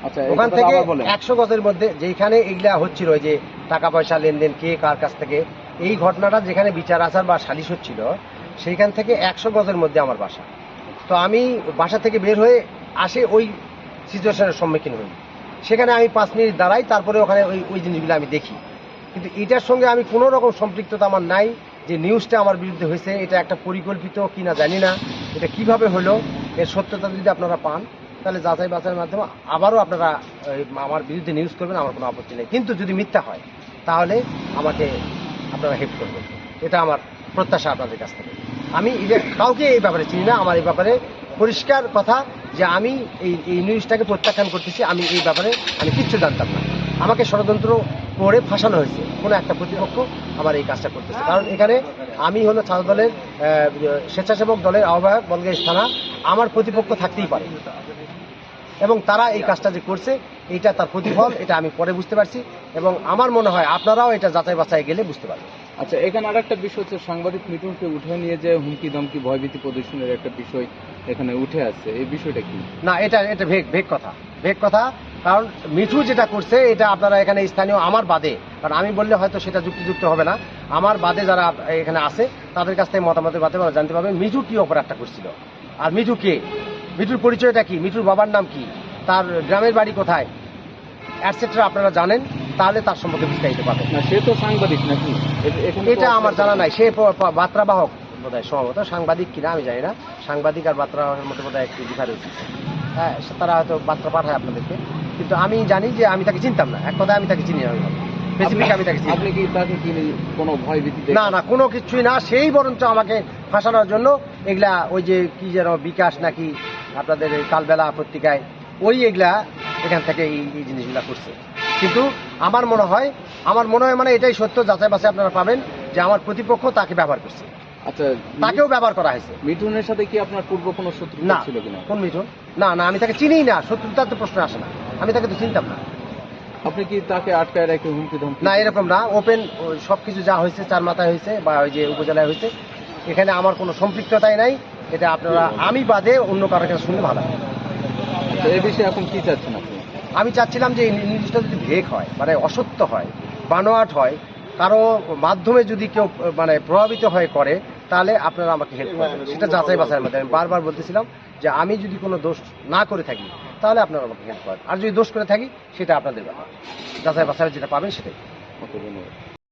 আচ্ছা, ওখান থেকে 100 গজের মধ্যে যেখানে এইগুলা হচ্ছিল, ওই যে টাকা পয়সা লেনদেন কে কার কাছ থেকে, এই ঘটনাটা যেখানে বিচার আচার বা সালিশ হচ্ছিল, সেইখান থেকে 100 গজের মধ্যে আমার বাসা। তো আমি বাসা থেকে বের হয়ে আসে ওই সিচুয়েশনের সম্মুখীন হই। সেখানে আমি 5 মিনিট দাঁড়াই, তারপরে ওখানে ওই জিনিসগুলো আমি দেখি। কিন্তু এটার সঙ্গে আমি কোনো রকম সম্পৃক্ততা আমার নাই। যে নিউজটা আমার বিরুদ্ধে হয়েছে, এটা একটা পরিকল্পিত কিনা জানি না, এটা কিভাবে হলো, এর সত্যতা যদি আপনারা পান তাহলে যাচাই বাছাইয়ের মাধ্যমে আবারও আপনারা আমার বিরুদ্ধে নিউজ করবেন, আমার কোনো আপত্তি নেই। কিন্তু যদি মিথ্যা হয় তাহলে আমাকে আপনারা হেল্প করবেন, এটা আমার প্রত্যাশা আপনাদের কাছ থেকে। আমি কাউকে এই ব্যাপারে চিনি না, আমার এই ব্যাপারে পরিষ্কার কথা যে আমি এই নিউজটাকে প্রত্যাখ্যান করতেছি। আমি এই ব্যাপারে আমি কিচ্ছু জানতাম না, আমাকে ষড়যন্ত্র করে ফাঁসানো হয়েছে, কোনো একটা প্রতিপক্ষ আমার এই কাজটা করতেছে। কারণ এখানে আমি হলো ছাত্র দলের স্বেচ্ছাসেবক দলের আহ্বায়ক বনগাঁও থানা, আমার প্রতিপক্ষ থাকতেই পারে, এবং তারা এই কাজটা যে করছে এইটা তার প্রতিফল, এটা আমি পরে বুঝতে পারছি, এবং আমার মনে হয় আপনারাও এটা যাচাই বাছাই গেলে বুঝতে পারবেন। আচ্ছা, এখানে আর একটা বিষয় হচ্ছে সাংবাদিক মিঠুনকে উঠে নিয়ে যে হুমকি ধমকি ভয়ভীতি প্রদর্শনের একটা বিষয় এখানে উঠে আসছে, এই বিষয়টা কি? না, এটা ভেক কথা। কারণ মিঠু যেটা করছে এটা আপনারা এখানে স্থানীয় আমার বাদে, কারণ আমি বললে হয়তো সেটা যুক্তিযুক্ত হবে না, আমার বাদে যারা এখানে আছে তাদের কাছ থেকে মতামতের বাদে জানতে পারবে মিঠু কি অপরাধটা করছিল, আর মিঠু কে, মিঠুর পরিচয়টা কি, মিঠুর বাবার নাম কি, তার গ্রামের বাড়ি কোথায়, অ্যাটসেট্রা আপনারা জানেন, তাহলে তার সম্পর্কে বিস্তারিত পাবেন। না, সে তো সাংবাদিক নাকি? এটা আমার জানা নাই, সে বার্তাবাহক বোধহয়, সম্ভবত সাংবাদিক কিনা আমি জানি না। সাংবাদিক আর বার্তাবাহকের মধ্যে বোধহয় একটু ডিফারেন্স আছে। হ্যাঁ, তারা হয়তো বার্তা পাঠায় আপনাদেরকে, কিন্তু আমি জানি যে আমি তাকে চিনতাম না, এক কথায় আমি তাকে চিনি না, স্পেসিফিক আমি তাকে চিনি। আপনি কি তাকে কি কোনো ভয়ভীতি? না, কোনো কিছুই না, সেই বরঞ্চ আমাকে ফাঁসানোর জন্য এগুলা, ওই যে কি যেন বিকাশ নাকি আপনাদের কালবেলা পত্রিকায়, এগুলা এখান থেকে এই জিনিসগুলা করছে। কিন্তু আমার মনে হয় মানে এটাই সত্য, যাচাই বাছাই আপনারা পাবেন যে আমার প্রতিপক্ষ তাকে ব্যবহার করছে। আচ্ছা, তাকেও ব্যবহার করা হয়েছে। মিঠুনের সাথে কি আপনার পূর্ব কোনো শত্রুতা ছিল কিনা? কোন মিঠুন? না, আমি তাকে চিনিই না, শত্রুতার তো প্রশ্ন আসে না, আমি তাকে তো চিনতাম না। আপনি কি তাকে আটকায় রেখে হুমকি ধমকি? না, এরকম না, ওপেন সবকিছু যা হয়েছে চার মাথায় হয়েছে বা ওই যে উপজেলায় হয়েছে, এখানে আমার কোনো সম্পৃক্ততাই নাই। এটা আপনারা আমি বাদে অন্য কারোর কাছে শুনলে ভালো হয়। এই বিষয়ে এখন কি চাচ্ছেন আপনি? আমি চাচ্ছিলাম যে এই নিউজটা যদি ভেক হয়, মানে অসত্য হয়, বানোয়াট হয়, কারো মাধ্যমে যদি কেউ মানে প্রভাবিত হয়ে করে, তাহলে আপনারা আমাকে হেল্প করবেন, সেটা যাচাই বাছাইয়ের মধ্যে। আমি বারবার বলতেছিলাম যে আমি যদি কোনো দোষ না করে থাকি তাহলে আপনারা আমাকে হেল্প করেন, আর যদি দোষ করে থাকি সেটা আপনাদের ব্যাপার, যাচাই বাছাই যেটা পাবেন সেটাই। ওকে, ধন্যবাদ।